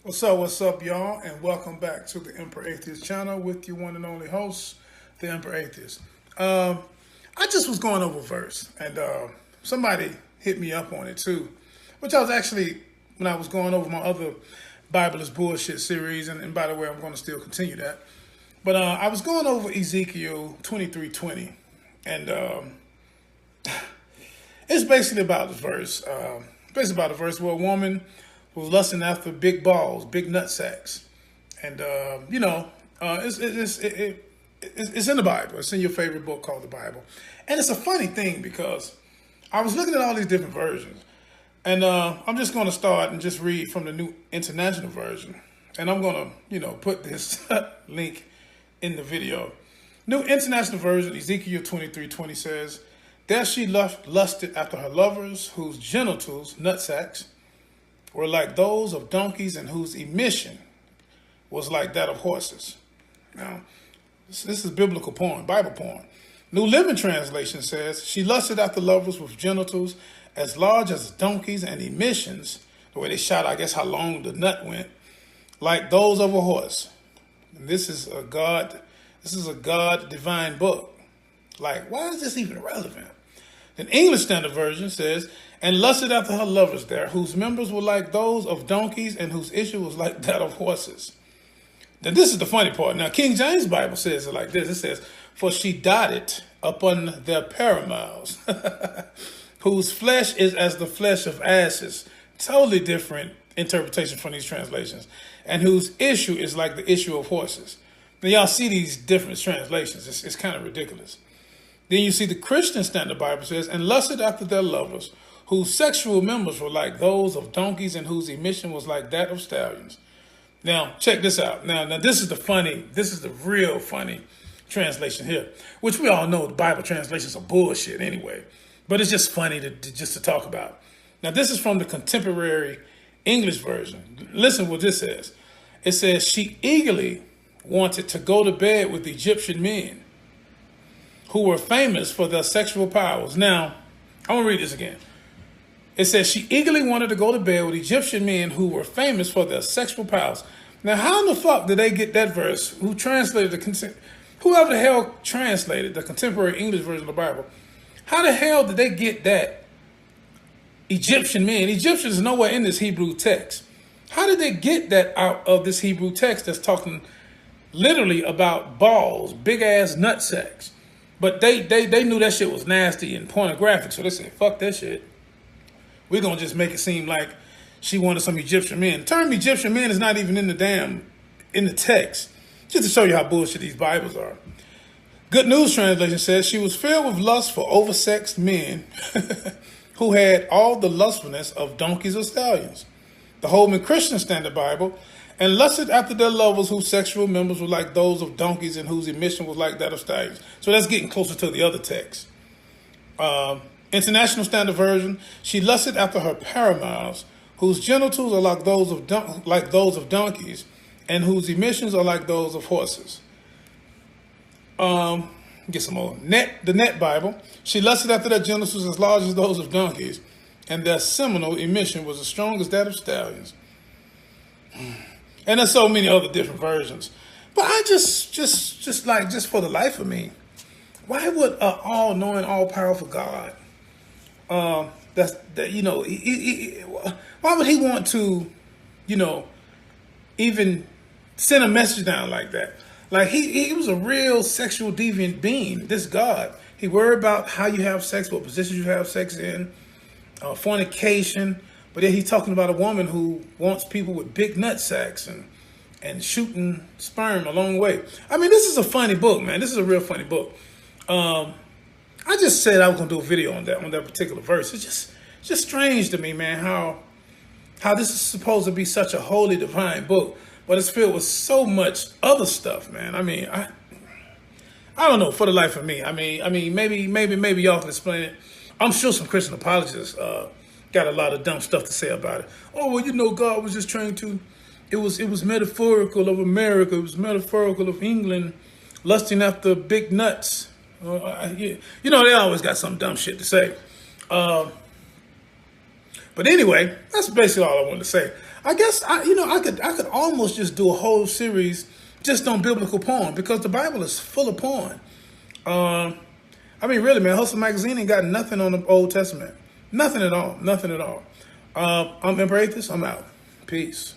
What's up, y'all, and welcome back to the Emperor Atheist channel with your one and only host, the Emperor Atheist. I just was going over a verse, and somebody hit me up on it too, which I was actually, when I was going over my other Bible is Bullshit series, and by the way, I'm going to still continue that. But I was going over Ezekiel 23:20, and it's basically about the verse. Where a woman was lusting after big balls, big nut sacks, and it's in the Bible. It's in your favorite book called the Bible, and it's a funny thing because I was looking at all these different versions, and I'm just going to start and just read from the New International Version, and I'm going to put this link in the video. New International Version, Ezekiel 23:20 says, "There she lusted after her lovers, whose genitals, nutsacks, were like those of donkeys and whose emission was like that of horses." Now, this is biblical porn, Bible porn. New Living Translation says, "She lusted after lovers with genitals as large as donkeys and emissions," the way they shot, I guess, how long the nut went, "like those of a horse." And this is a God divine book. Like, why is this even relevant? The English Standard Version says, "And lusted after her lovers there, whose members were like those of donkeys and whose issue was like that of horses." Now, this is the funny part. Now, King James Bible says it like this. It says, "For she dotted upon their paramours, whose flesh is as the flesh of asses." Totally different interpretation from these translations. "And whose issue is like the issue of horses." Now, y'all see these different translations. It's kind of ridiculous. Then you see the Christian Standard Bible says, "And lusted after their lovers, whose sexual members were like those of donkeys and whose emission was like that of stallions." Now, check this out. Now this is the real funny translation here, which we all know the Bible translations are bullshit anyway, but it's just funny to talk about. Now, this is from the contemporary English version. Listen what this says. It says, "She eagerly wanted to go to bed with Egyptian men who were famous for their sexual powers." Now, I'm going to read this again. It says, "She eagerly wanted to go to bed with Egyptian men who were famous for their sexual powers." Now, how in the fuck did they get that verse? Whoever the hell translated the contemporary English version of the Bible, how the hell did they get that Egyptian men? Egyptians is nowhere in this Hebrew text. How did they get that out of this Hebrew text that's talking literally about balls, big ass nut sacks? But they knew that shit was nasty and pornographic, so they said, fuck that shit. We're going to just make it seem like she wanted some Egyptian men. The term Egyptian men is not even in the text. Just to show you how bullshit these Bibles are. Good News Translation says, "She was filled with lust for oversexed men who had all the lustfulness of donkeys or stallions." The Holman Christian Standard Bible, "And lusted after their lovers whose sexual members were like those of donkeys and whose emission was like that of stallions." So that's getting closer to the other text. International Standard Version, "She lusted after her paramours, whose genitals are like those of donkeys, and whose emissions are like those of horses." Get some more. The Net Bible, "She lusted after their genitals as large as those of donkeys, and their seminal emission was as strong as that of stallions." And there's so many other different versions. But I just for the life of me, why would an all-knowing, all-powerful God, why would he want to, even send a message down like that? Like he was a real sexual deviant being, this God. He worried about how you have sex, what positions you have sex in, fornication. But then he's talking about a woman who wants people with big nut sacks and shooting sperm a long way. I mean, this is a funny book, man. This is a real funny book. I just said I was gonna do a video on that particular verse. It's just strange to me, man, how this is supposed to be such a holy, divine book, but it's filled with so much other stuff, man. I mean, I don't know, for the life of me. I mean, maybe y'all can explain it. I'm sure some Christian apologists got a lot of dumb stuff to say about it. Oh, well, God was just trying to. It was metaphorical of America. It was metaphorical of England, lusting after big nuts. They always got some dumb shit to say. But anyway, that's basically all I wanted to say. I guess I could almost just do a whole series just on biblical porn, because the Bible is full of porn. I mean, really, man, Hustle Magazine ain't got nothing on the Old Testament. Nothing at all. Nothing at all. I'm Emperor Atheist. I'm out. Peace.